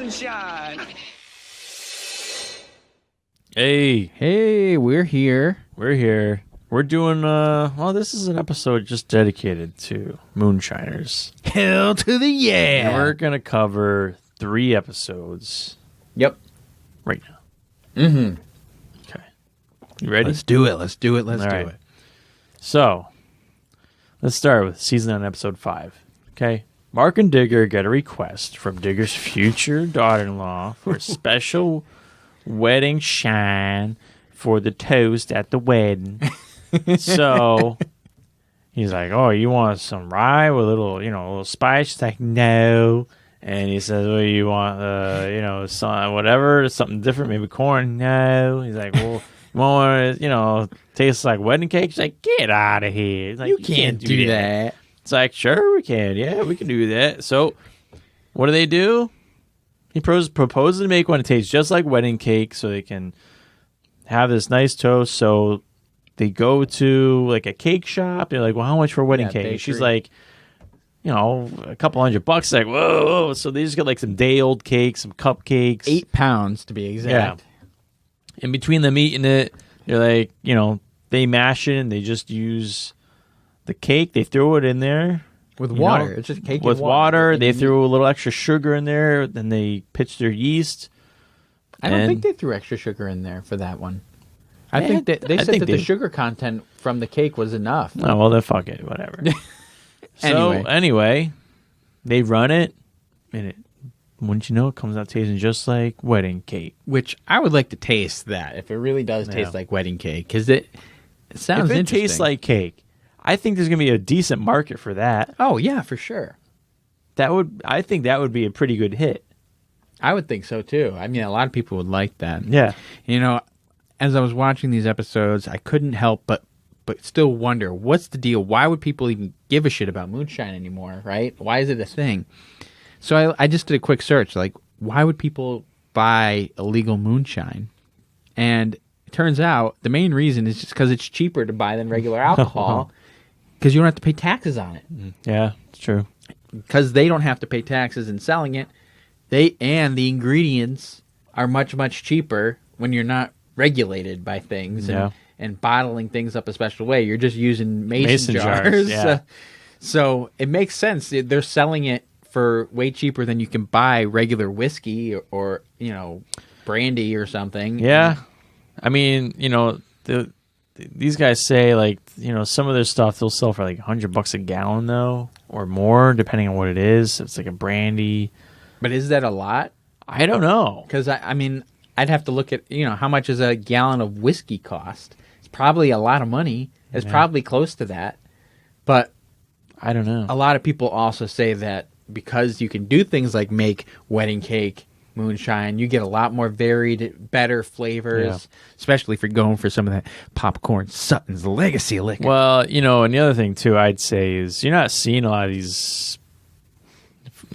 Moonshine. Hey, we're here. We're doing, this is an episode just dedicated to Moonshiners. Hell to the yeah. And we're going to cover 3 episodes. Yep. Right now. Mm-hmm. Okay. You ready? Let's do it. All right. So, let's start with season 9, episode 5. Okay. Mark and Digger get a request from Digger's future daughter-in-law for a special wedding shine for the toast at the wedding. So he's like, "Oh, you want some rye with a little spice?" She's like, "No." And he says, "Well, you want, something different, maybe corn?" "No." He's like, "Well, you want to, taste like wedding cake?" She's like, "Get out of here!" He's like, You can't do that. It's like, "Sure, we can. Yeah, we can do that." So, what do? He proposes to make one that tastes just like wedding cake, so they can have this nice toast. So they go to like a cake shop. They're like, "Well, how much for wedding cake?" And she's like, a couple $100. Like, whoa. So they just get like some day-old cakes, some cupcakes. 8 pounds to be exact. Yeah. In between them eating it, they're like, they mash it and they just use the cake. They throw it in there. With water. It's just cake with and water. They threw a little extra sugar in there. Then they pitched their yeast. I don't think they threw extra sugar in there for that one. I think they said that the sugar content from the cake was enough. Oh, well, then fuck it. Whatever. So, anyway, they run it, and wouldn't you know, it comes out tasting just like wedding cake. Which I would like to taste that, if it really does taste like wedding cake, because it sounds interesting. If it tastes like cake, I think there's going to be a decent market for that. Oh, yeah, for sure. I think that would be a pretty good hit. I would think so, too. I mean, a lot of people would like that. Yeah. As I was watching these episodes, I couldn't help but still wonder, what's the deal? Why would people even give a shit about moonshine anymore, right? Why is it a thing? So I just did a quick search, like, why would people buy illegal moonshine? And it turns out the main reason is just because it's cheaper to buy than regular alcohol, because you don't have to pay taxes on it. Yeah, it's true. Because they don't have to pay taxes in selling it, and the ingredients are much, much cheaper when you're not regulated by things and bottling things up a special way. You're just using mason jars. Yeah. So it makes sense. They're selling it for way cheaper than you can buy regular whiskey or brandy or something. Yeah. I mean, these guys say, like, some of their stuff they'll sell for like $100 a gallon, though, or more, depending on what it is. It's like a brandy. But is that a lot? I don't know. Because, I mean, I'd have to look at, how much does a gallon of whiskey cost? It's probably a lot of money. It's probably close to that. But I don't know. A lot of people also say that because you can do things like make wedding cake, moonshine, you get a lot more varied, better flavors, especially if you're going for some of that popcorn Sutton's Legacy liquor. Well, and the other thing, too, I'd say is you're not seeing a lot of these,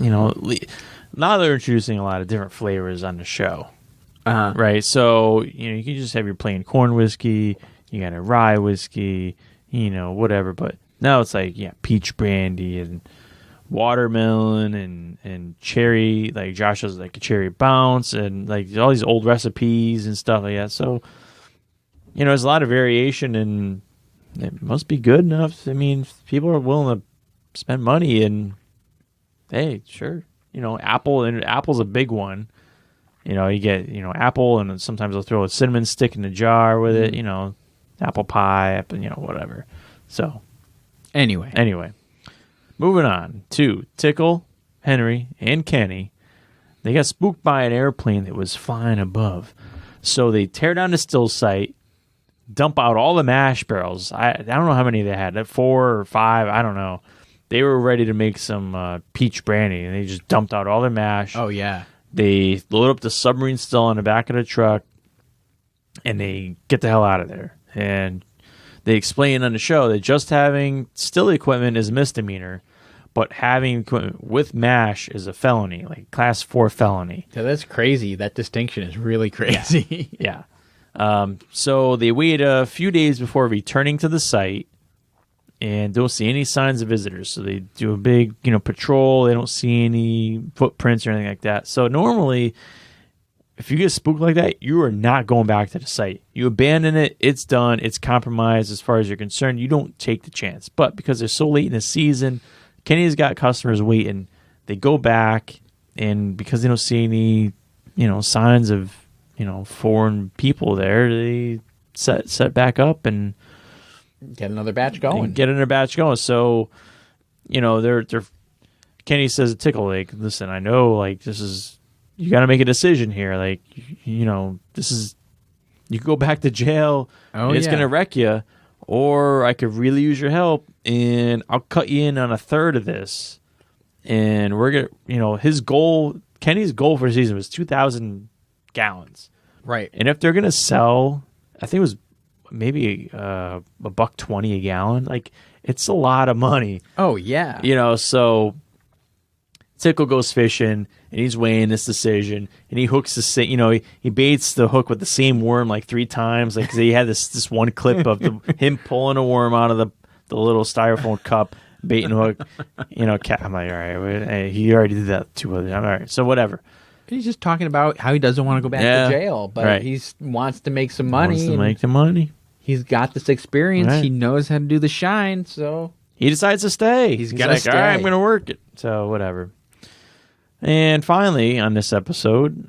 now they're introducing a lot of different flavors on the show. Right? So, you can just have your plain corn whiskey, you got a rye whiskey, whatever. But now it's like, peach brandy and watermelon and cherry. Like, Josh has like a cherry bounce and like all these old recipes and stuff like that. So, there's a lot of variation and it must be good enough. I mean, people are willing to spend money and, hey, sure. Apple's a big one. You get, apple, and sometimes they'll throw a cinnamon stick in a jar with it, apple pie, whatever. So, anyway, moving on to Tickle, Henry, and Kenny. They got spooked by an airplane that was flying above. So they tear down the still site, dump out all the mash barrels. I don't know how many they had, 4 or 5, I don't know. They were ready to make some peach brandy, and they just dumped out all their mash. Oh, yeah. They load up the submarine still on the back of the truck, and they get the hell out of there. And they explain on the show that just having still equipment is a misdemeanor, but having equipment with mash is a felony, like class 4 felony. Yeah, that's crazy. That distinction is really crazy. Yeah. So they wait a few days before returning to the site, and don't see any signs of visitors. So they do a big, patrol. They don't see any footprints or anything like that. So normally, if you get spooked like that, you are not going back to the site. You abandon it. It's done. It's compromised as far as you're concerned. You don't take the chance. But because they're so late in the season, Kenny's got customers waiting. They go back, and because they don't see any, signs of, foreign people there, they set back up and get another batch going. So, they're Kenny says to Tickle, like, listen, I know, like, this is, you got to make a decision here. Like, this is, you could go back to jail and it's going to wreck you, or I could really use your help and I'll cut you in on a third of this. And we're going to, Kenny's goal for the season was 2,000 gallons. Right. And if they're going to sell, I think it was maybe $1.20 a gallon, like, it's a lot of money. Oh, yeah. So Tickle goes fishing and he's weighing this decision and he hooks he baits the hook with the same worm like 3 times. Like, 'cause he had this one clip of him pulling a worm out of the little styrofoam cup, baiting the hook. I'm like, all right, he already did that 2 other times. All right, so whatever. He's just talking about how he doesn't want to go back to jail, but he wants to make some money. Wants to make the money. He's got this experience. Right. He knows how to do the shine, so he decides to stay. He's got to stay. All right, I'm going to work it. So whatever. And finally, on this episode,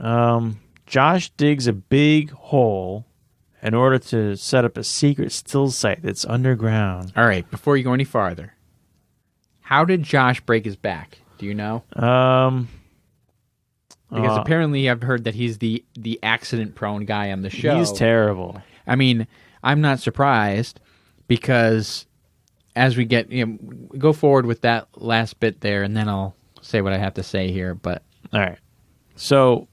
Josh digs a big hole in order to set up a secret still site that's underground. All right, before you go any farther, how did Josh break his back? Do you know? Because apparently I've heard that he's the accident-prone guy on the show. He's terrible. I mean, I'm not surprised because as we get, go forward with that last bit there, and then I'll say what I have to say here. But all right, so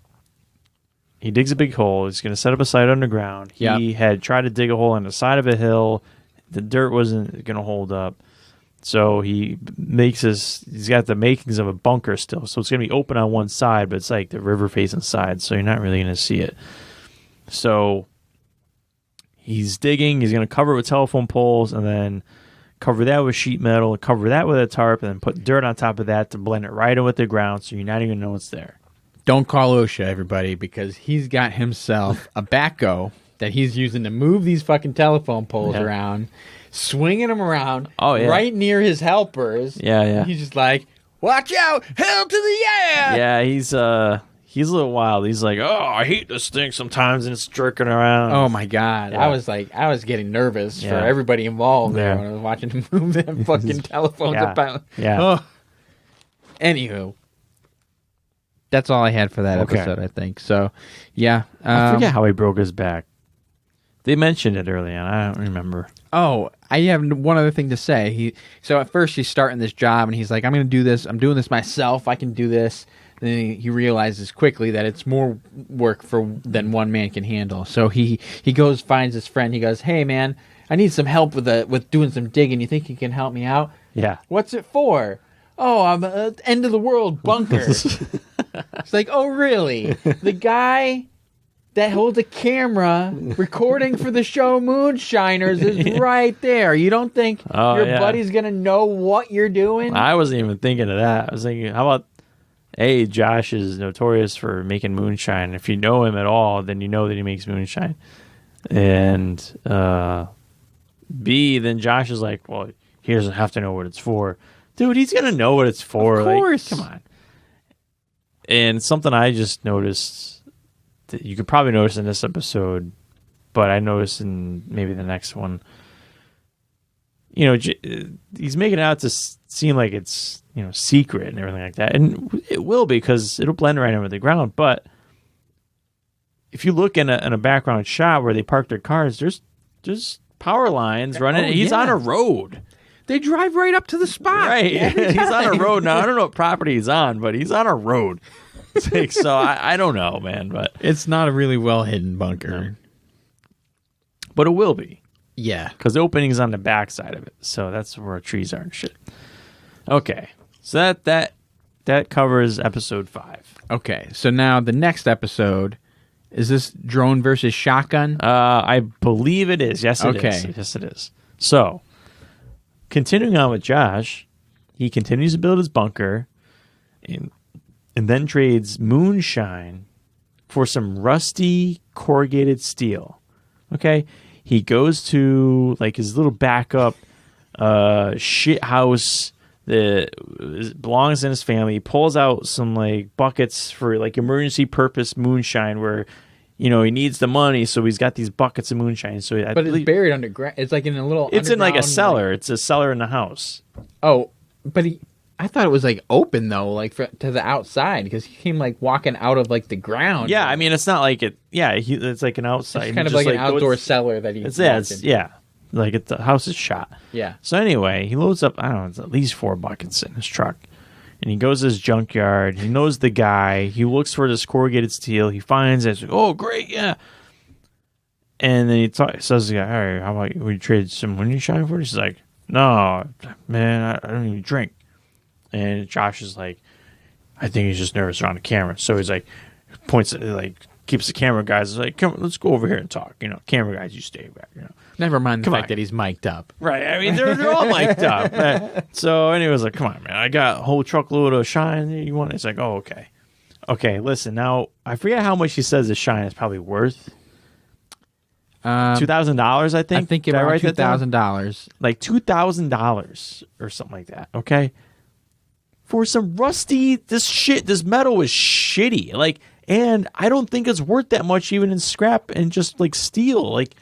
he digs a big hole. He's going to set up a site underground. He had tried to dig a hole on the side of a hill. The dirt wasn't going to hold up. So he's got the makings of a bunker still. So it's going to be open on one side, but it's like the river facing side, so you're not really going to see it. So he's digging. He's going to cover it with telephone poles and then cover that with sheet metal, cover that with a tarp, and then put dirt on top of that to blend it right in with the ground so you're not even know it's there. Don't call OSHA, everybody, because he's got himself a backhoe that he's using to move these fucking telephone poles around, swinging them around right near his helpers. Yeah. He's just like, watch out, hell to the yeah. Yeah, he's a little wild. He's like, oh, I hate this thing sometimes, and it's jerking around. Oh my God. Yeah. I was getting nervous for everybody involved there when I was watching him move them fucking telephones about. Yeah. Oh. Anywho. That's all I had for that episode, I think. So, yeah. I forget how he broke his back. They mentioned it early on. I don't remember. Oh, I have one other thing to say. So at first he's starting this job, and he's like, I'm going to do this. I'm doing this myself. I can do this. Then he realizes quickly that it's more work than one man can handle. So he goes, finds his friend. He goes, hey, man, I need some help with doing some digging. You think you can help me out? Yeah. What's it for? Oh, I'm an end of the world bunker. It's like, oh, really? The guy that holds a camera recording for the show Moonshiners is right there. You don't think your buddy's going to know what you're doing? I wasn't even thinking of that. I was thinking, how about, A, Josh is notorious for making moonshine. If you know him at all, then you know that he makes moonshine. And B, then Josh is like, well, he doesn't have to know what it's for. Dude, he's going to know what it's for. Of course. Like, come on. And something I just noticed that you could probably notice in this episode, but I noticed in maybe the next one, he's making it out to seem like it's, secret and everything like that. And it will be because it'll blend right in with the ground. But if you look in a background shot where they park their cars, there's power lines running. He's on a road. They drive right up to the spot. Right. He's on a road. Now, I don't know what property he's on, but he's on a road. So I don't know, man. But it's not a really well-hidden bunker. No. But it will be. Yeah. Because the opening's on the back side of it. So that's where trees are and shit. Okay. So that covers episode 5. Okay. So now the next episode, is this drone versus shotgun? I believe it is. Yes, it is. Yes, it is. So continuing on with Josh, he continues to build his bunker and then trades moonshine for some rusty corrugated steel. Okay? He goes to like his little backup shit house that belongs in his family. He pulls out some like buckets for like emergency purpose moonshine where he needs the money, so he's got these buckets of moonshine. So but it's buried underground. It's like in a little. It's in like a cellar. It's a cellar in the house. Oh, but I thought it was like open though, like to the outside, because he came like walking out of like the ground. Yeah, I mean it's not like it. Yeah, it's like an outside. It's kind of like an outdoor cellar that he. Like the house is shot. Yeah. So anyway, he loads up. I don't know. It's at least 4 buckets in his truck. And he goes to his junkyard. He knows the guy. He looks for this corrugated steel. He finds it. He's like, oh, great, yeah. And then he says to the guy, all right, how about we trade some moonshine for it? He's like, no, man, I don't even drink. And Josh is like, I think he's just nervous around the camera. So he's like, points at, like, keeps the camera guys like, come, let's go over here and talk. Camera guys, you stay back. Never mind the fact that he's mic'd up. Right. I mean, they're all mic'd up. So anyways, like, come on, man. I got a whole truckload of shine. You want it? It's like, oh, okay. Okay, listen. Now, I forget how much he says the shine is probably worth. $2,000, I think. I think about $2,000. Like $2,000 or something like that. Okay. For some rusty, this metal is shitty. Like, and I don't think it's worth that much even in scrap and just like steel. Like,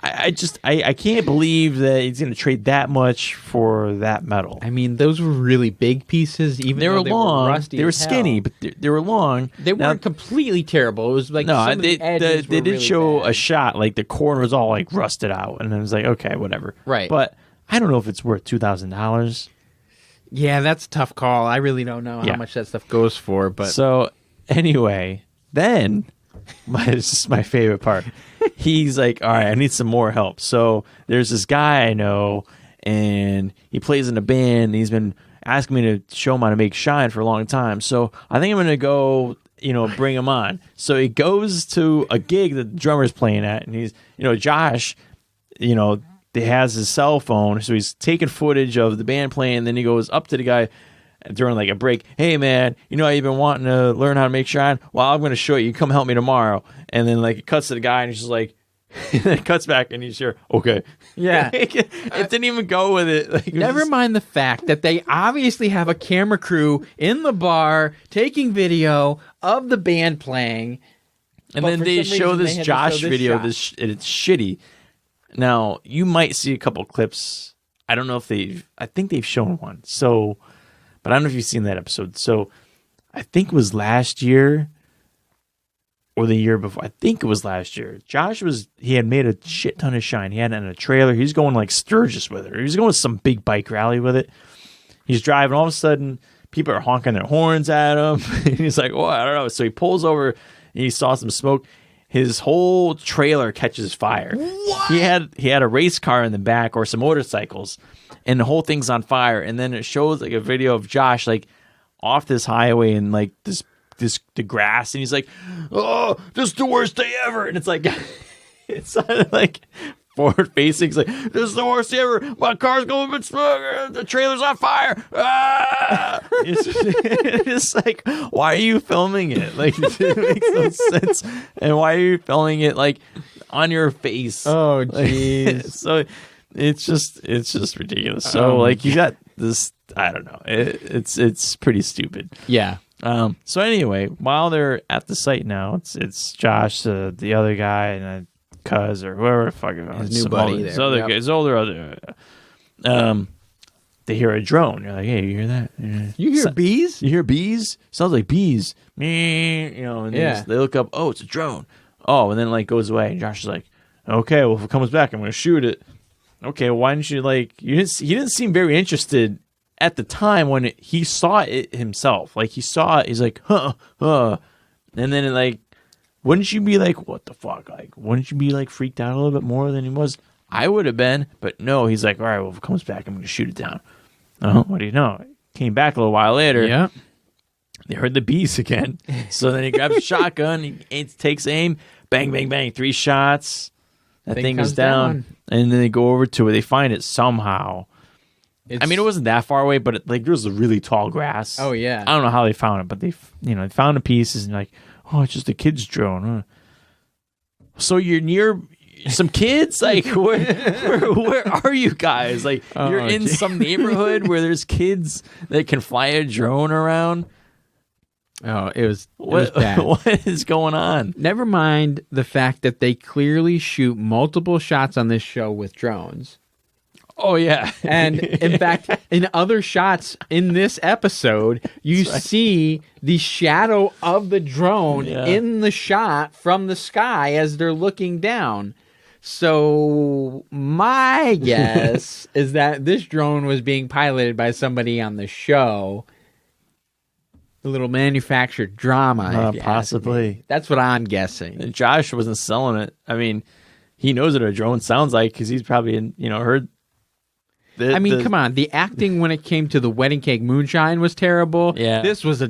I can't believe that he's going to trade that much for that metal. I mean, those were really big pieces. Even they were long, were rusty. They were skinny, but they were long. They weren't completely terrible. It was like they did really show bad. a shot. Like the corner was all like rusted out, and it was like, okay, whatever. Right. But I don't know if it's worth $2,000. Yeah, that's a tough call. I really don't know how much that stuff goes for. But so anyway, then this is my favorite part. He's like, all right, I need some more help. So there's this guy I know, and he plays in a band, and he's been asking me to show him how to make shine for a long time. So I think I'm going to go, bring him on. So he goes to a gig that the drummer's playing at, and he's, Josh, he has his cell phone, so he's taking footage of the band playing, and then he goes up to the guy during like a break. Hey man, you've been wanting to learn how to make shine? Well, I'm going to show you. Come help me tomorrow. And then like it cuts to the guy and he's just like, and then it cuts back and he's here. Okay. Yeah. It didn't even go with it. Like, never mind the fact that they obviously have a camera crew in the bar taking video of the band playing. And then they show this Josh video. And it's shitty. Now, you might see a couple clips. I don't know if I think they've shown one. So, but I don't know if you've seen that episode. So I think it was last year or the year before. I think it was last year. Josh he had made a shit ton of shine. He had it in a trailer. He was going like Sturgis with it. He was going with some big bike rally with it. He's driving. All of a sudden, people are honking their horns at him. And he's like, oh, I don't know. So he pulls over and he saw some smoke. His whole trailer catches fire. What? He had a race car in the back or some motorcycles, and the whole thing's on fire. And then it shows like a video of Josh like off this highway and like the grass, and he's like, "Oh, this is the worst day ever." And it's like, it's like forward facing. He's like, "This is the worst day ever. My car's going up in smoke. The trailer's on fire." Ah! It's like, why are you filming it? Like, it makes no sense. And why are you filming it like on your face? Oh, jeez. So it's just ridiculous. So like you got this. I don't know. It's pretty stupid. Yeah. So anyway, while they're at the site now, it's Josh, the other guy, and Cuz or whoever the fuck his new buddy there. His other guy, his older. They hear a drone. You're like, hey, you hear that? You hear bees? You hear bees? Sounds like bees. Me, and they look up. Oh, it's a drone. Oh, and then like goes away. And Josh is like, okay, well if it comes back, I'm gonna shoot it. Okay, why didn't you like? He didn't seem very interested at the time when he saw it himself. Like he saw it, he's like, and then it like, wouldn't you be like, what the fuck? Like, wouldn't you be like freaked out a little bit more than he was? I would have been, but no. He's like, all right, well if it comes back, I'm gonna shoot it down. Oh, what do you know? It came back a little while later. Yeah. They heard the bees again. So then he grabs a shotgun, he takes aim, bang, bang, bang, 3 shots. That thing is down. And then they go over to it. They find it somehow. I mean, it wasn't that far away, but there was a really tall grass. Oh, yeah. I don't know how they found it, but they found the pieces and like, oh, it's just a kid's drone. Huh? So you're near some kids? Like, where are you guys? Like, you're in some neighborhood where there's kids that can fly a drone around? Oh, it was bad. What is going on? Never mind the fact that they clearly shoot multiple shots on this show with drones. Oh, yeah. And in fact, in other shots in this episode, you see the shadow of the drone in the shot from the sky as they're looking down. So my guess is that this drone was being piloted by somebody on the show. A little manufactured drama. Possibly. That's what I'm guessing. And Josh wasn't selling it. I mean, he knows what a drone sounds like because he's probably, heard... come on. The acting when it came to the wedding cake moonshine was terrible. Yeah. This was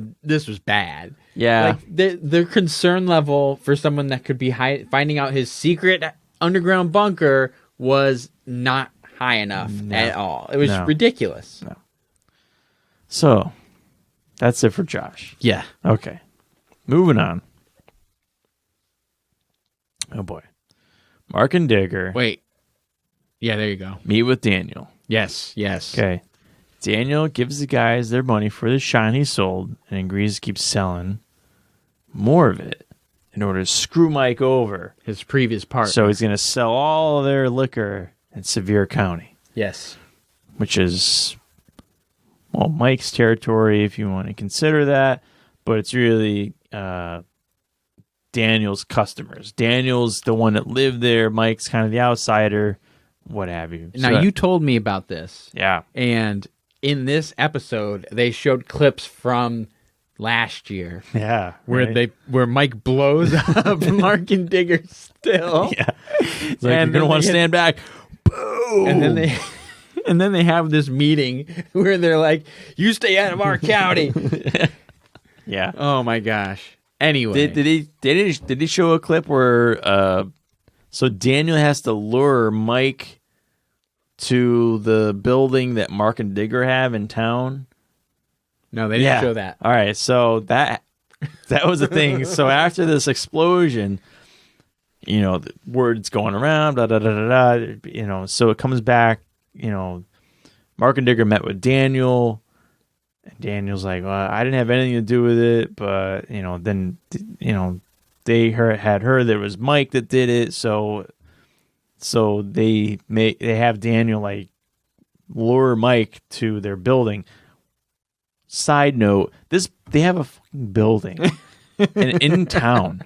bad. Yeah. Like their concern level for someone that could be finding out his secret underground bunker was not high enough at all. It was ridiculous. No. So, that's it for Josh. Yeah. Okay. Moving on. Oh boy. Mark and Digger. Wait. Yeah, there you go. Meet with Daniel. Yes. Okay. Daniel gives the guys their money for the shine he sold and agrees to keep selling more of it in order to screw Mike over. His previous partner. So he's going to sell all of their liquor in Sevier County. Yes. Which is, Mike's territory, if you want to consider that. But it's really Daniel's customers. Daniel's the one that lived there. Mike's kind of the outsider. What have you. Now, you told me about this. Yeah. And in this episode, they showed clips from last year. Yeah. Where Mike blows up Mark and Digger still. Yeah. It's like, you're going to want to stand back. Boom. And then they have this meeting where they're like, you stay out of our county. Yeah. Oh, my gosh. Anyway. Did he show a clip where so Daniel has to lure Mike to the building that Mark and Digger have in town? No, they didn't show that. All right, so that was the thing. So after this explosion, the word's going around, da da da da da. So it comes back. Mark and Digger met with Daniel, and Daniel's like, "Well, I didn't have anything to do with it, but then they had heard there was Mike that did it, so they have Daniel lure Mike to their building." Side note: they have a fucking building in town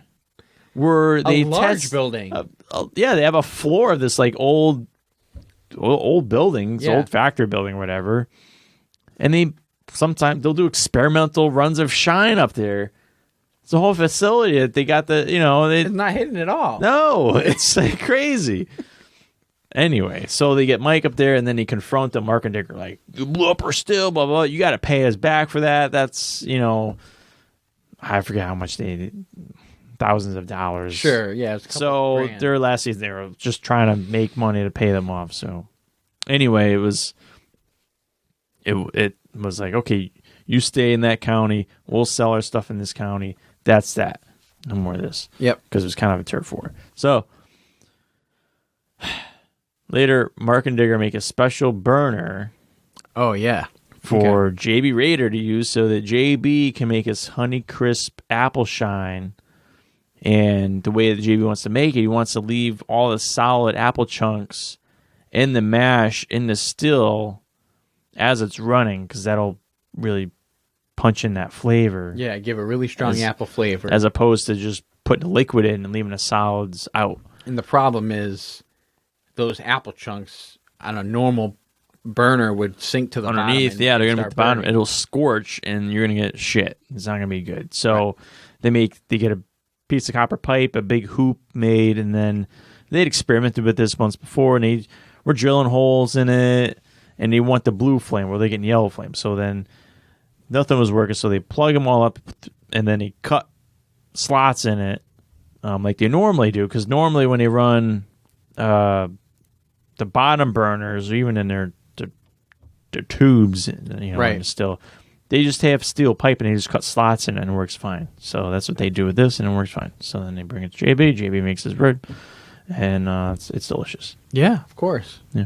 where they large building. They have a floor of this old buildings, old factory building, or whatever, and sometimes they'll do experimental runs of shine up there. It's a whole facility that they got it's not hidden at all. No, it's crazy. Anyway, so they get Mike up there, and then he confront them. Mark and Dick are like, "You blew up her still, blah, blah. You got to pay us back for that." That's, I forget how much they did. Thousands of dollars. Sure, yeah. So their last season, they were just trying to make money to pay them off. So anyway, it was like, okay, you stay in that county. We'll sell our stuff in this county. That's that. No more of this. Yep. Because it was kind of a turf war. So later, Mark and Digger make a special burner. Oh, yeah. For JB Raider to use so that JB can make his Honeycrisp apple shine. And the way that JB wants to make it, he wants to leave all the solid apple chunks in the mash, in the still, as it's running, because that'll really punch in that flavor. Yeah, give a really strong apple flavor. As opposed to just putting the liquid in and leaving the solids out. And the problem is those apple chunks on a normal burner would sink to the underneath. bottom. Yeah, they're going to be at the bottom. It'll scorch, and you're going to get shit. It's not going to be good. So they get a piece of copper pipe, a big hoop made, and then they'd experimented with this once before, and they were drilling holes in it, and they want the blue flame where they're getting yellow flame. So then nothing was working, so they plug them all up, and then they cut slots in it like they normally do, because normally when they run the bottom burners, or even in their tubes, you know, Right. and still. They just have steel pipe and they just cut slots in and it works fine. So that's what they do with this and it works fine. So then they bring it to JB. JB makes his bread and it's delicious. Yeah, of course. Yeah.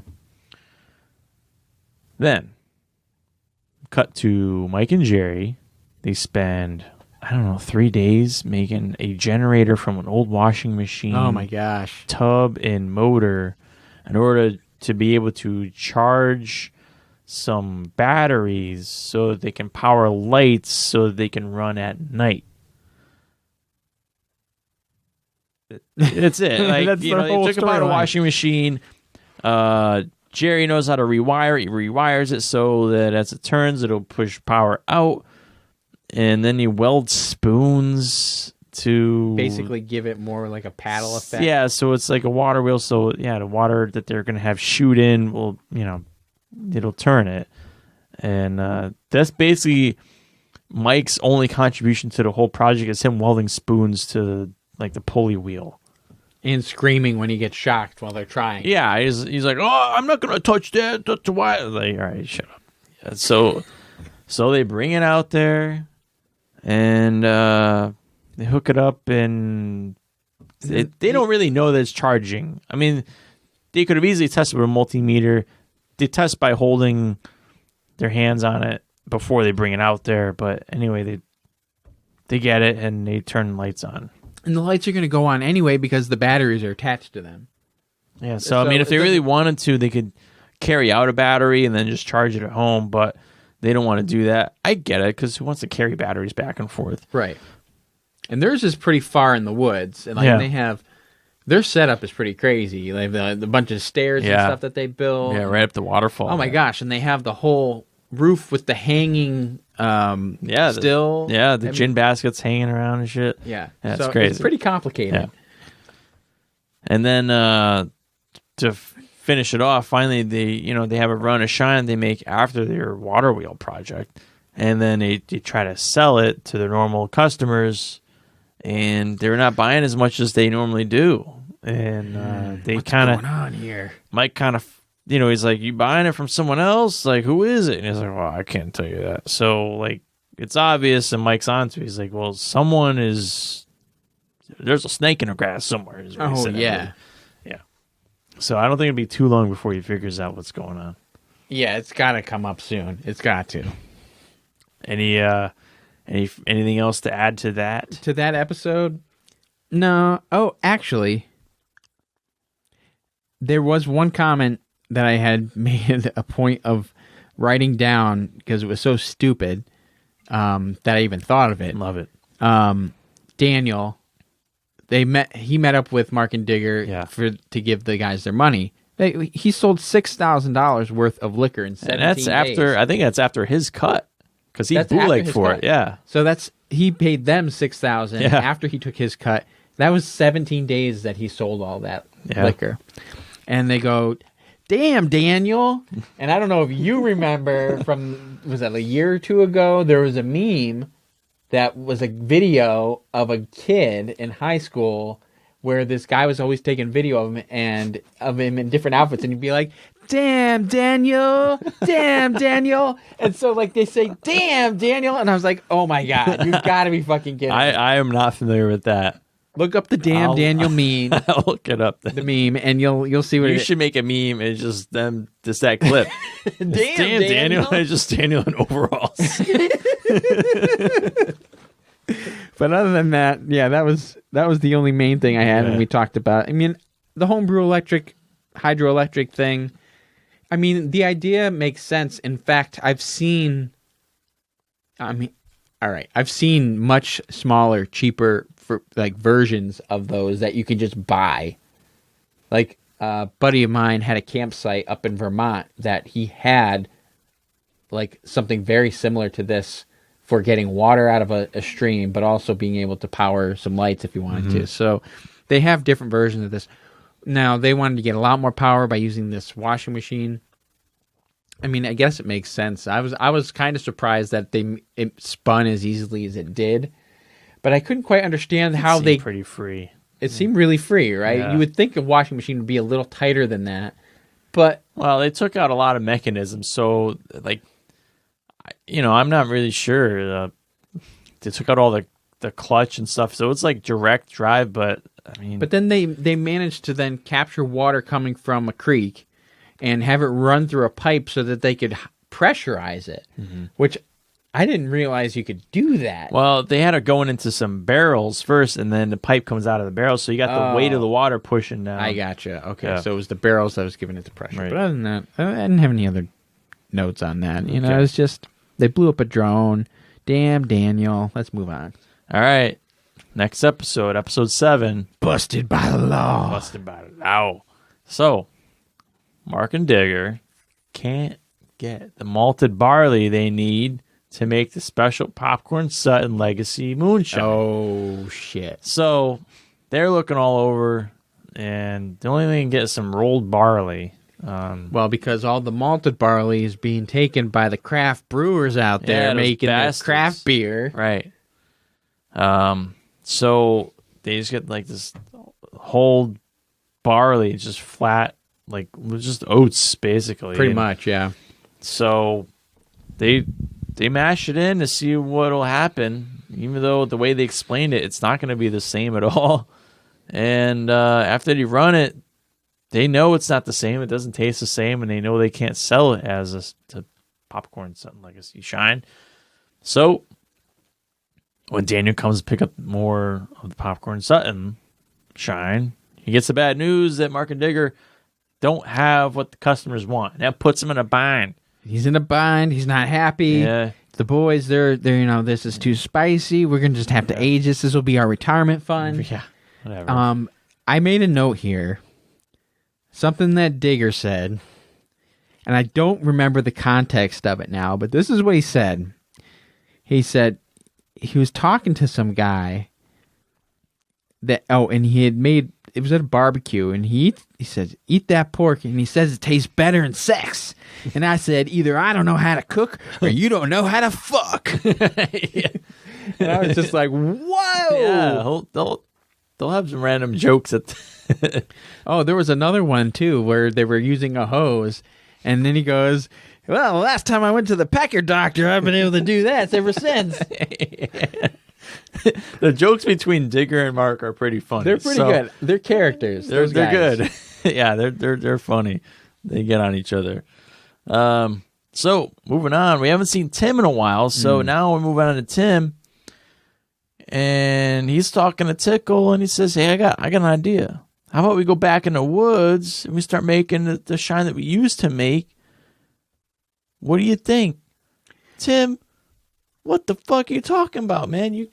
Then, cut to Mike and Jerry. They spend, I don't know, 3 days making a generator from an old washing machine. Oh my gosh. Tub and motor in order to be able to charge some batteries so that they can power lights so that they can run at night. That's it. Like, That's you the know, whole they took apart a storyline. washing machine. Jerry knows how to rewire it. He rewires it so that as it turns, it'll push power out. And then he welds spoons to Basically give it more like a paddle effect. Yeah, so it's like a water wheel. So yeah, the water that they're going to have shoot in will, you know, it'll turn it. And that's basically Mike's only contribution to the whole project is him welding spoons to like the pulley wheel. And screaming when he gets shocked while they're trying. Yeah, he's like, oh, I'm not going to touch that. That's why. Like, all right, shut up. Yeah, so they bring it out there and they hook it up and they don't really know that it's charging. I mean, they could have easily tested with a multimeter. They test by holding their hands on it before they bring it out there. But anyway, they get it and they turn the lights on. And the lights are going to go on anyway because the batteries are attached to them. Yeah, so I mean, if they really wanted to, they could carry out a battery and then just charge it at home. But they don't want to do that. I get it because who wants to carry batteries back and forth? Right. And theirs is pretty far in the woods. And like they have... Their setup is pretty crazy. Like the bunch of stairs and stuff that they build. Yeah, right up the waterfall. Oh my gosh! And they have the whole roof with the hanging. Still. The gin baskets hanging around and shit. Yeah, that's so crazy. It's pretty complicated. Yeah. And then to finish it off, finally they have a run of shine they make after their water wheel project, and then they try to sell it to their normal customers. And they're not buying as much as they normally do. And they kind of... What's going on here? Mike kind of... he's like, you buying it from someone else? Like, who is it? And he's like, well, I can't tell you that. So, like, it's obvious, and Mike's onto it. He's like, well, someone is... There's a snake in the grass somewhere. Is what he said. Yeah. Yeah. So I don't think it'll be too long before he figures out what's going on. Yeah, it's got to come up soon. It's got to. Anything else to add to that? To that episode? No. Oh, actually, there was one comment that I had made a point of writing down because it was so stupid that I even thought of it. Love it. Daniel, he met up with Mark and Digger to give the guys their money. He sold $6,000 worth of liquor in 17 days. I think that's after his cut. Because he bootlegged for it, yeah. So he paid them $6,000 after he took his cut. That was 17 days that he sold all that liquor. And they go, damn, Daniel. And I don't know if you remember was that a year or two ago, there was a meme that was a video of a kid in high school where this guy was always taking video of him in different outfits, and he'd be like, damn, Daniel, damn, Daniel. And so, like, they say, damn, Daniel. And I was like, oh, my God, you've got to be fucking kidding me. I am not familiar with that. Look up the damn Daniel meme. I'll look it up. The meme, and you'll see what you should make a meme. It's just them, just that clip. damn, Daniel. It's just Daniel in overalls. But other than that, yeah, that was the only main thing I had when we talked about. I mean, the homebrew hydroelectric thing. I mean, the idea makes sense. In fact, I've seen much smaller, cheaper versions of those that you can just buy. Like a buddy of mine had a campsite up in Vermont that he had like something very similar to this for getting water out of a stream, but also being able to power some lights if you wanted to. So they have different versions of this. Now, they wanted to get a lot more power by using this washing machine. I mean, I guess it makes sense. I was kind of surprised that it spun as easily as it did, but I couldn't quite understand how they... pretty free. It seemed really free, right? Yeah. You would think a washing machine would be a little tighter than that, But Well, they took out a lot of mechanisms, so like, I'm not really sure. They took out all the clutch and stuff, so it's like direct drive. But I mean, but then they managed to then capture water coming from a creek and have it run through a pipe so that they could pressurize it, which I didn't realize you could do that. well, they had it going into some barrels first, and then the pipe comes out of the barrel, so you got the weight of the water pushing down. I gotcha. Okay, Yeah. so it was the barrels that was giving it the pressure. Right. But other than that, I didn't have any other notes on that. You know, Okay. it was just they blew up a drone. Damn, Daniel. Let's move on. All right, next episode 7. Busted by the law. Busted by the law. So, Mark and Digger can't get the malted barley they need to make the special Popcorn Sutton Legacy Moonshine. Oh shit. So, they're looking all over, and the only thing they can get is some rolled barley. Well, because all the malted barley is being taken by the craft brewers out there those making their bastards. craft beer. Right. So they just get like this whole barley, just flat, like just oats, basically. Pretty And much, yeah. So they mash it in to see what'll happen, even though the way they explained it, it's not going to be the same at all. And after they run it, they know it's not the same. It doesn't taste the same, and they know they can't sell it as a Popcorn Sutton Legacy Shine. So when Daniel comes to pick up more of the Popcorn Sutton Shine, he gets the bad news that Mark and Digger don't have what the customers want. And that puts him in a bind. He's in a bind. He's not happy. Yeah. The boys, they're this is too spicy. We're gonna just have to age this. This will be our retirement fund. Yeah. Whatever. I made a note here. Something that Digger said, and I don't remember the context of it now, but this is what he said. He said he was talking to some guy and he had made, it was at a barbecue, and he says, eat that pork, and he says it tastes better in sex. And I said, either I don't know how to cook or you don't know how to fuck. Yeah. And I was just like, whoa. Yeah, they'll have some random jokes at Oh, there was another one too where they were using a hose, and then he goes, well, last time I went to the pecker doctor, I've been able to do that ever since. The jokes between Digger and Mark are pretty funny. They're pretty good. They're characters. They're those guys. good. Yeah, they're funny. They get on each other. So moving on, we haven't seen Tim in a while, so now we're moving on to Tim, and he's talking to Tickle, and he says, "Hey, I got an idea. How about we go back in the woods and we start making the shine that we used to make? What do you think, Tim? What the fuck are you talking about, man? You're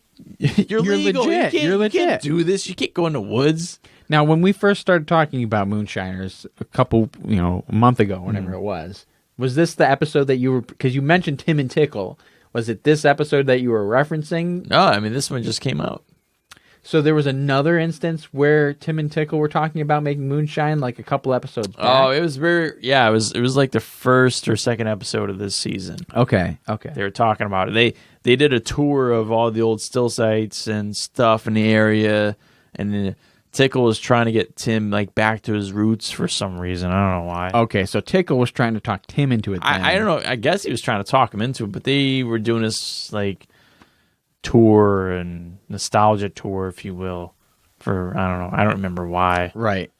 legal. legit. You're legit. You can't do this. You can't go in the woods." Now, when we first started talking about Moonshiners a month ago, whenever it was this the episode that you were, because you mentioned Tim and Tickle, was it this episode that you were referencing? No, I mean, this one just came out. So there was another instance where Tim and Tickle were talking about making moonshine like a couple episodes back. Oh, it was it was like the first or second episode of this season. Okay. They were talking about it. They did a tour of all the old still sites and stuff in the area, and then Tickle was trying to get Tim like back to his roots for some reason. I don't know why. Okay, so Tickle was trying to talk Tim into it. Then. I don't know. I guess he was trying to talk him into it, but they were doing this like tour and nostalgia tour, if you will, for I don't know. I don't remember why. Right.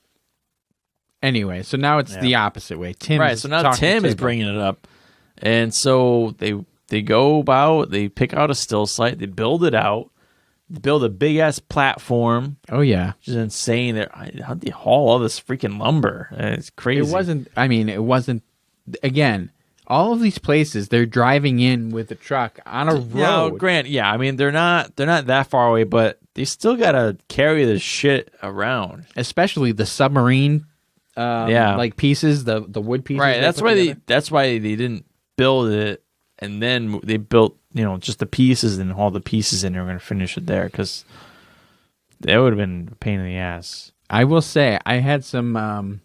Anyway, so now it's the opposite way. Tim. Right. So now Tim is bringing it up, and so they go about. They pick out a still site. They build it out. They build a big ass platform. Oh yeah, which is insane. How'd they haul all this freaking lumber? It's crazy. It wasn't. Again, all of these places they're driving in with a truck on a road. Yeah, Grant. Yeah, I mean they're not that far away, but they still gotta carry this shit around. Especially the submarine. Like pieces, the wood pieces. Right. That's why they didn't build it, and then they built just the pieces and all the pieces, and they were going to finish it there because that would have been a pain in the ass. I will say I had some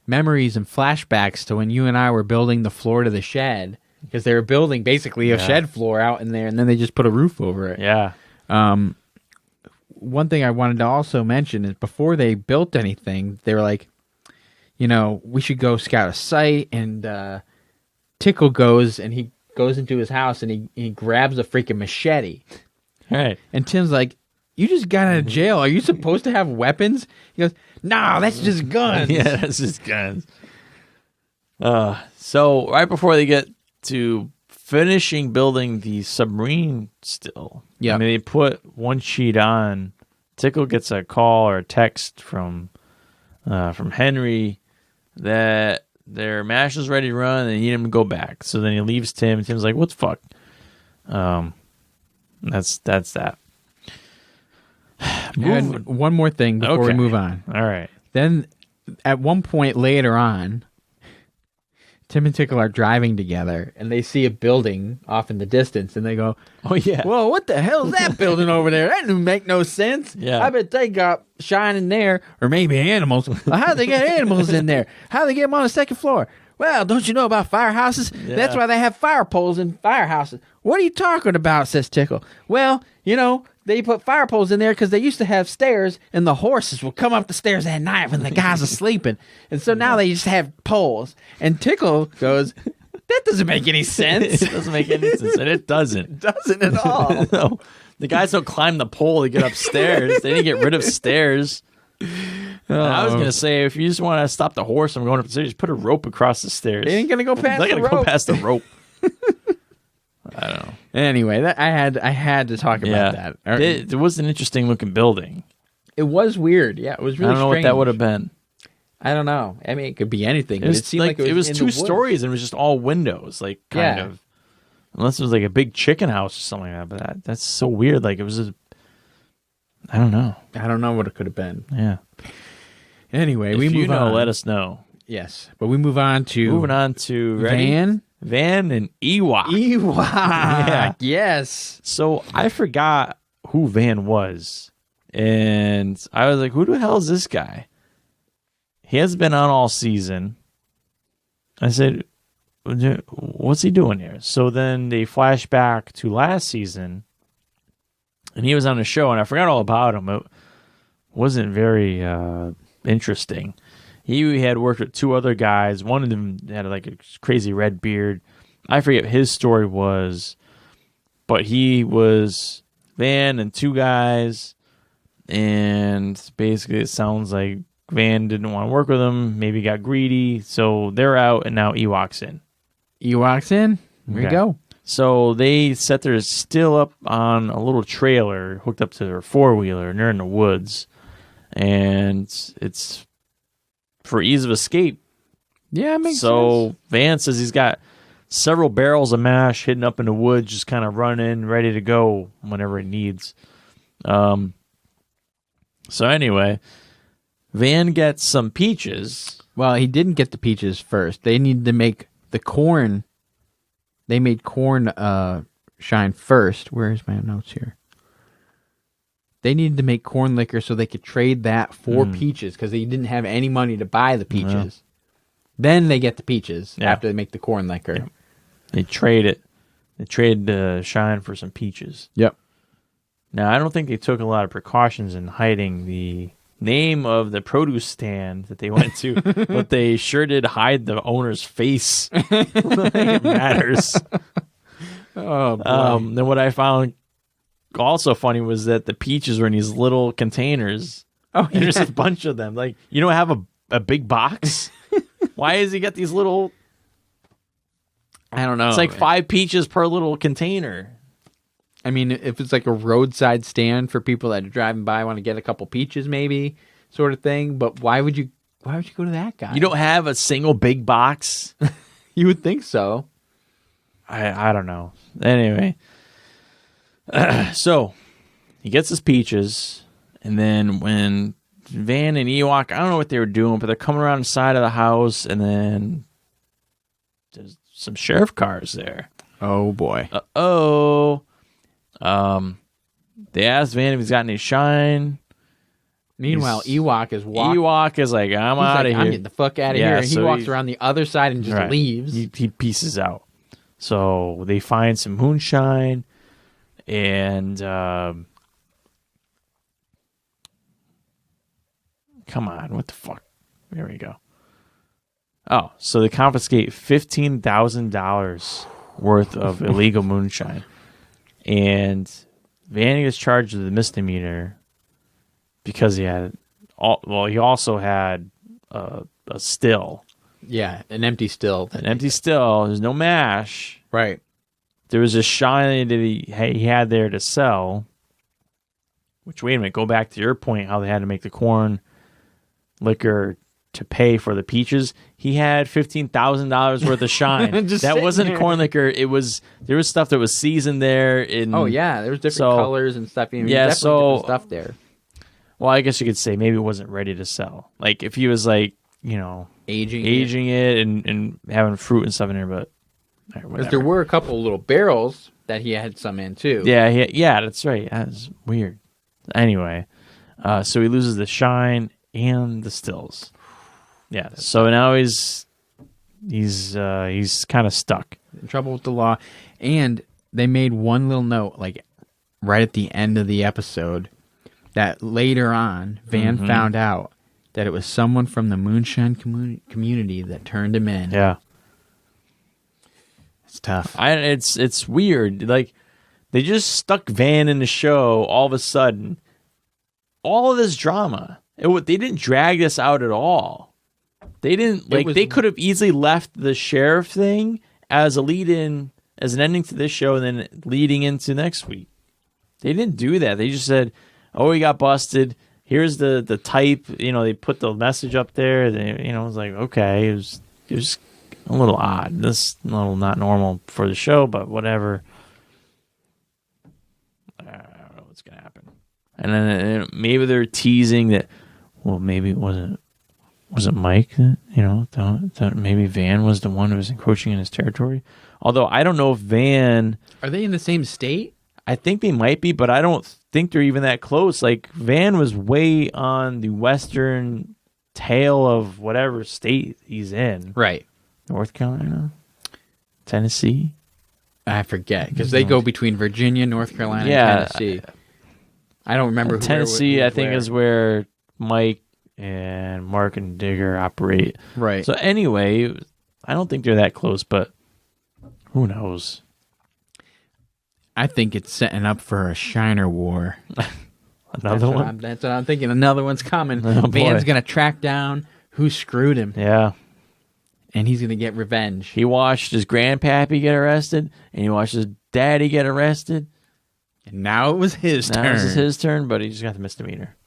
memories and flashbacks to when you and I were building the floor to the shed, because they were building basically a shed floor out in there, and then they just put a roof over it. Yeah. One thing I wanted to also mention is before they built anything, they were like, we should go scout a site. And Tickle goes and he goes into his house and he grabs a freaking machete. Right. And Tim's like, "You just got out of jail. Are you supposed to have weapons?" He goes, "No, that's just guns." Yeah, that's just guns. So right before they get to finishing building the submarine still, yeah. I mean, they put one sheet on. Tickle gets a call or a text from Henry that their mash is ready to run and they need him to go back. So then he leaves Tim. And Tim's like, "What the fuck?" That's that. And one more thing before we move on. All right. Then at one point later on, Tim and Tickle are driving together and they see a building off in the distance and they go, "Oh yeah, whoa, what the hell is that building over there? That didn't make no sense. Yeah. I bet they got shine in there, or maybe animals. How'd they get animals in there? How'd they get them on the second floor? Well, don't you know about firehouses? Yeah. That's why they have fire poles in firehouses." "What are you talking about?" says Tickle. "Well, they put fire poles in there because they used to have stairs, and the horses would come up the stairs at night when the guys are sleeping. And so now they just have poles." And Tickle goes, "That doesn't make any sense." It doesn't make any sense, and it doesn't. It doesn't at all. No, the guys don't climb the pole to get upstairs. They didn't get rid of stairs. I was gonna say, if you just want to stop the horse from going up the stairs, just put a rope across the stairs. They ain't gonna go past. They're the gonna rope. go past the rope. I don't know. Anyway, I had to talk about that. It was an interesting looking building. It was weird. Yeah, it was really. I don't know strange. what that would have been. I don't know. I mean, it could be anything. But it seemed like it was in two the stories and it was just all windows, like kind of. Unless it was like a big chicken house or something like that. But that's so weird. Like it was I don't know. I don't know what it could have been. Yeah. Anyway, if we move on. let us know. Yes, but we move on to Van and Ewok. Ewok. Yeah. Yes. So I forgot who Van was, and I was like, "Who the hell is this guy?" He hasn't been on all season. I said, "What's he doing here?" So then they flash back to last season, and he was on the show, and I forgot all about him. It wasn't very interesting. He had worked with two other guys. One of them had like a crazy red beard. I forget what his story was, but he was Van and two guys, and basically it sounds like Van didn't want to work with him, maybe got greedy, so they're out, and now Ewok's in. Ewok's in? There you go. So they set their still up on a little trailer hooked up to their four-wheeler, and they're in the woods, and it's for ease of escape. Yeah, it makes sense. So Van says he's got several barrels of mash hidden up in the woods, just kind of running, ready to go whenever he needs. So anyway, Van gets some peaches. Well, he didn't get the peaches first. They needed to make the corn. They made corn shine first. Where's my notes here? They needed to make corn liquor so they could trade that for peaches because they didn't have any money to buy the peaches. Yeah. Then they get the peaches after they make the corn liquor. Yeah. They trade it. They trade the shine for some peaches. Yep. Now, I don't think they took a lot of precautions in hiding the name of the produce stand that they went to, but they sure did hide the owner's face. I think it matters. Oh, boy. Then what I found also funny was that the peaches were in these little containers. Oh, and there's a bunch of them. Like, you don't have a big box? Why has he got these little... I don't know. It's like 5 peaches per little container. I mean, if it's like a roadside stand for people that are driving by, want to get a couple peaches, maybe, sort of thing. But why would you go to that guy? You don't have a single big box? You would think so. I don't know. Anyway, so he gets his peaches, and then when Van and Ewok, I don't know what they were doing, but they're coming around the side of the house, and then there's some sheriff cars there. Oh, boy. They asked Van if he's got any shine. Meanwhile, Ewok is walking. Ewok is like, I'm out of here. I'm getting the fuck out of here. And he walks around the other side and just leaves. He pieces out. So they find some moonshine, and come on, what the fuck? There we go. Oh, so they confiscate $15,000 worth of illegal moonshine, and Van gets charged with a misdemeanor because he had he also had a still. Yeah, an empty still. An empty still. There's no mash. Right. There was a shine that he had there to sell. Which, wait a minute, go back to your point, how they had to make the corn liquor to pay for the peaches. He had $15,000 worth of shine. That wasn't corn liquor. There was stuff that was seasoned there. Oh yeah, there was different colors and stuff. Different stuff there. Well, I guess you could say maybe it wasn't ready to sell. Like if he was like, aging it and having fruit and stuff in there, but because there were a couple little barrels that he had some in too. Yeah, that's right. That's weird. Anyway, so he loses the shine and the stills. Yeah, so now he's kind of stuck. In trouble with the law. And they made one little note, like right at the end of the episode, that later on, Van found out that it was someone from the Moonshine community that turned him in. Yeah. It's tough. It's weird. Like, they just stuck Van in the show all of a sudden. All of this drama. They didn't drag this out at all. They didn't, they could have easily left the sheriff thing as a lead-in, as an ending to this show, and then leading into next week. They didn't do that. They just said, oh, he got busted. Here's the type. They put the message up there. It was like, okay. It was a little odd. This a little not normal for the show, but whatever. I don't know what's gonna happen. And then maybe they're teasing that. Well, maybe it wasn't Mike that thought maybe Van was the one who was encroaching in his territory. Although I don't know if Van. Are they in the same state? I think they might be, but I don't think they're even that close. Like, Van was way on the western tail of whatever state he's in. Right. North Carolina? Tennessee? I forget, because they go between Virginia, North Carolina, and Tennessee. I don't remember who Tennessee, I think, is where Mike and Mark and Digger operate. Right. So anyway, I don't think they're that close, but who knows? I think it's setting up for a Shiner war. Another one? That's what I'm thinking. Another one's coming. Oh, Van's going to track down who screwed him. Yeah. And he's going to get revenge. He watched his grandpappy get arrested, and he watched his daddy get arrested. And now it was his turn. Now it was his turn, but he just got the misdemeanor.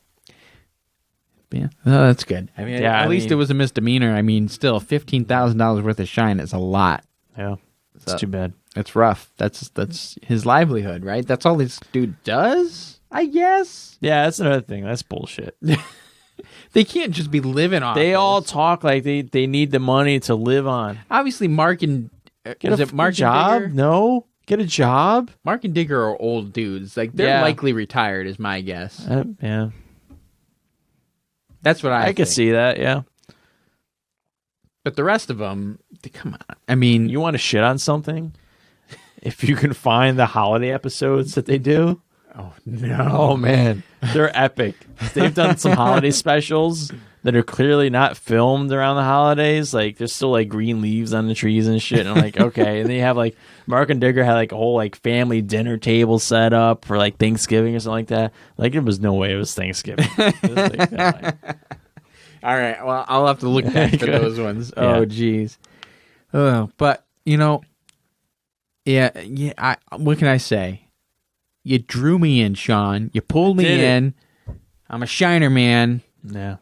Yeah, oh, that's good. I mean, at least it was a misdemeanor. I mean, still, $15,000 worth of shine is a lot. Yeah, it's too bad. It's rough. That's his livelihood, right? That's all this dude does, I guess. Yeah, that's another thing. That's bullshit. They can't just be living off. They all talk like they need the money to live on. Obviously, Mark and Mark job? Digger? No, get a job. Mark and Digger are old dudes. Like they're likely retired, is my guess. Yeah, that's what I think. Can see that. Yeah, but the rest of them, come on. I mean, you want to shit on something? If you can find the holiday episodes that they do. Oh, no. Oh, man. They're epic. They've done some holiday specials that are clearly not filmed around the holidays. Like, there's still, like, green leaves on the trees and shit. And I'm like, okay. And they have, like, Mark and Digger had, like, a whole, like, family dinner table set up for, like, Thanksgiving or something like that. Like, there was no way it was Thanksgiving. It was like, all right. Well, I'll have to look back for those ones. Yeah. Oh, geez. Oh, but, yeah. What can I say? You drew me in, Sean. You pulled me in. I'm a Shiner man. Yeah.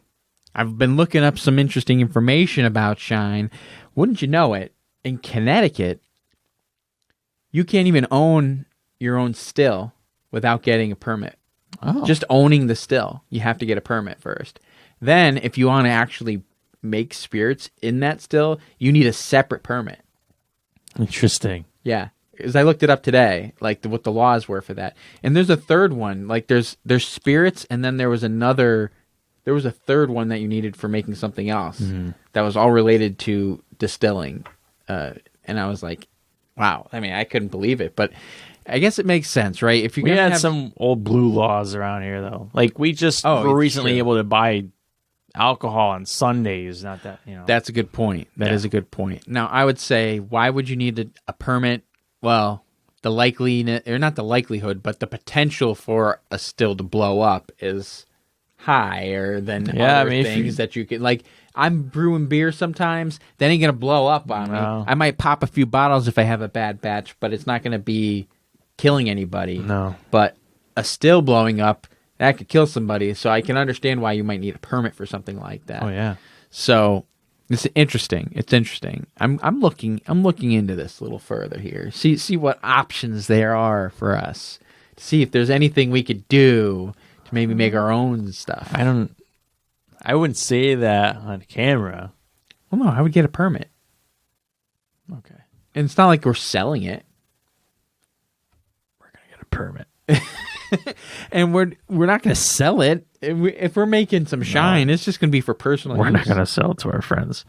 I've been looking up some interesting information about Shine. Wouldn't you know it? In Connecticut, you can't even own your own still without getting a permit. Oh. Just owning the still, you have to get a permit first. Then, if you want to actually make spirits in that still, you need a separate permit. Interesting. Yeah. Because I looked it up today, like what the laws were for that. And there's a third one. Like there's spirits, and then there was a third one that you needed for making something else that was all related to distilling. And I was like, wow. I mean, I couldn't believe it, but I guess it makes sense, right? If we had some old blue laws around here, though. Like we just were recently able to buy alcohol on Sundays. Not that, That's a good point. That is a good point. Now, I would say, why would you need a permit? Well, the likelihood, or not the likelihood, but the potential for a still to blow up is higher than other things that you can, like, I'm brewing beer sometimes, that ain't going to blow up on me. I might pop a few bottles if I have a bad batch, but it's not going to be killing anybody. No. But a still blowing up, that could kill somebody, so I can understand why you might need a permit for something like that. Oh, yeah. So it's interesting. It's interesting. I'm looking into this a little further here. See what options there are for us. See if there's anything we could do to maybe make our own stuff. I wouldn't say that on camera. Well, no, I would get a permit. Okay. And it's not like we're selling it. We're going to get a permit. And we're not going to sell it. If we're making some shine, it's just going to be for personal use. We're not going to sell it to our friends.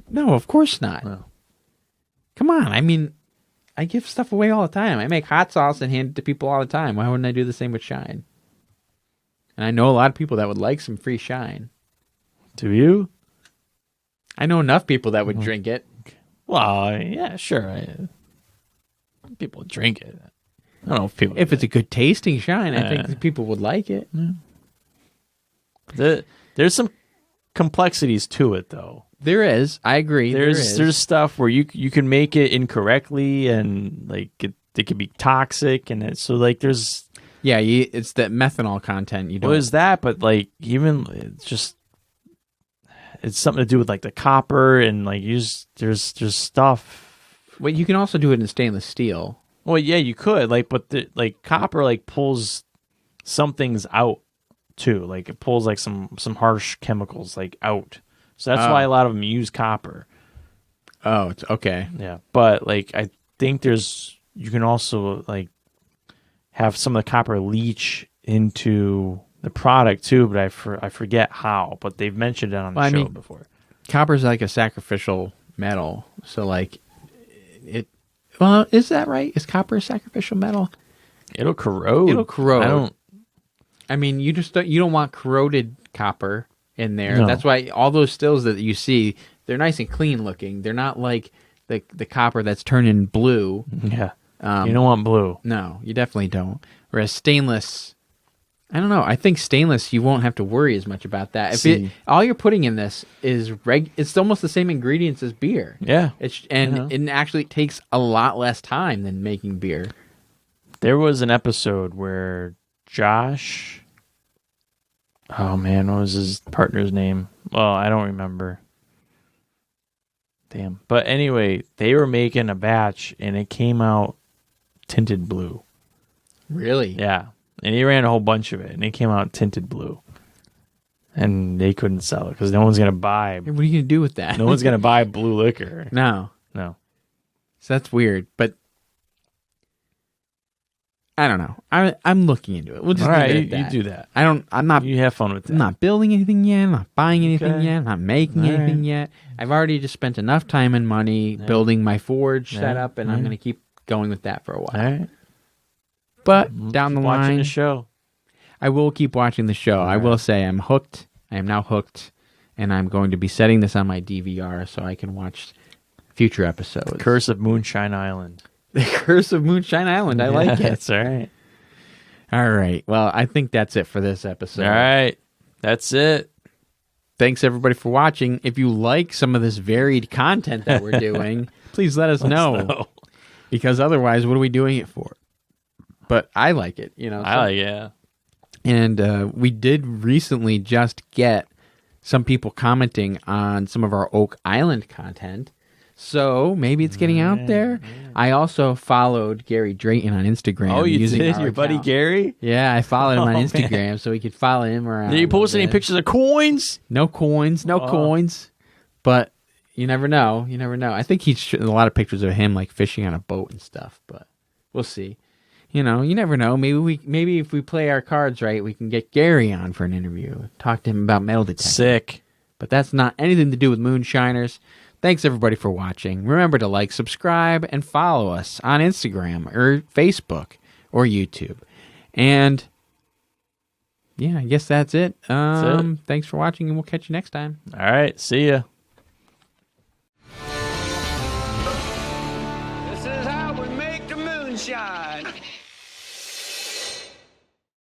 No, of course not. No. Come on. I mean, I give stuff away all the time. I make hot sauce and hand it to people all the time. Why wouldn't I do the same with shine? And I know a lot of people that would like some free shine. Do you? I know enough people that would drink it. Well, yeah, sure. People drink it. I don't know if people. If it's a good tasting shine, I think people would like it. There's some complexities to it, though. There is. I agree. There's stuff where you can make it incorrectly, and like it could be toxic, and so like there's it's that methanol content. You don't. Well, there's that, but like even it's something to do with like the copper, and like there's stuff. Well, you can also do it in stainless steel. Well, yeah, you could, like, but copper like pulls some things out too. Like it pulls like some harsh chemicals like out. So that's why a lot of them use copper. Oh, it's okay. Yeah, but like I think you can also like have some of the copper leach into the product too, but I forget how. But they've mentioned it on the show before. Copper's like a sacrificial metal, so like it. Well, is that right? Is copper a sacrificial metal? It'll corrode. I mean, you don't want corroded copper in there. No. That's why all those stills that you see, they're nice and clean looking. They're not like the copper that's turning blue. Yeah. You don't want blue. No, you definitely don't. Whereas stainless, I don't know. I think stainless, you won't have to worry as much about that. All you're putting in this is it's almost the same ingredients as beer. Yeah. It actually takes a lot less time than making beer. There was an episode where Josh, oh man, what was his partner's name? Well, I don't remember. Damn. But anyway, they were making a batch and it came out tinted blue. Really? Yeah. And he ran a whole bunch of it, and it came out tinted blue. And they couldn't sell it because no one's going to buy. What are you going to do with that? No one's going to buy blue liquor. No. So that's weird, but I don't know. I'm looking into it. We'll just leave it at that. You do that. I'm not. You have fun with that. I'm not building anything yet. I'm not buying anything yet. I'm not making anything yet. I've already just spent enough time and money building my forge setup, and I'm going to keep going with that for a while. All right. But down the line, watching the show. I will keep watching the show. I will say I'm hooked. I am now hooked, and I'm going to be setting this on my DVR so I can watch future episodes. Curse of Moonshine Island. The Curse of Moonshine Island. I like it. That's all right. All right. Well, I think that's it for this episode. All right. That's it. Thanks, everybody, for watching. If you like some of this varied content that we're doing, please let us know. Because otherwise, what are we doing it for? But I like it, I like it, yeah. And we did recently just get some people commenting on some of our Oak Island content. So maybe it's getting out there. Yeah. I also followed Gary Drayton on Instagram. Oh, you did? Your buddy Gary? Yeah, I followed him on Instagram, man. So we could follow him around. Did you post any pictures of coins? No coins. But you never know. I think he's a lot of pictures of him like fishing on a boat and stuff. But we'll see. You never know. Maybe if we play our cards right, we can get Gary on for an interview. Talk to him about metal detecting. Sick. But that's not anything to do with Moonshiners. Thanks, everybody, for watching. Remember to like, subscribe, and follow us on Instagram or Facebook or YouTube. And Yeah, I guess that's it. That's it. Thanks for watching, and we'll catch you next time. All right. See ya.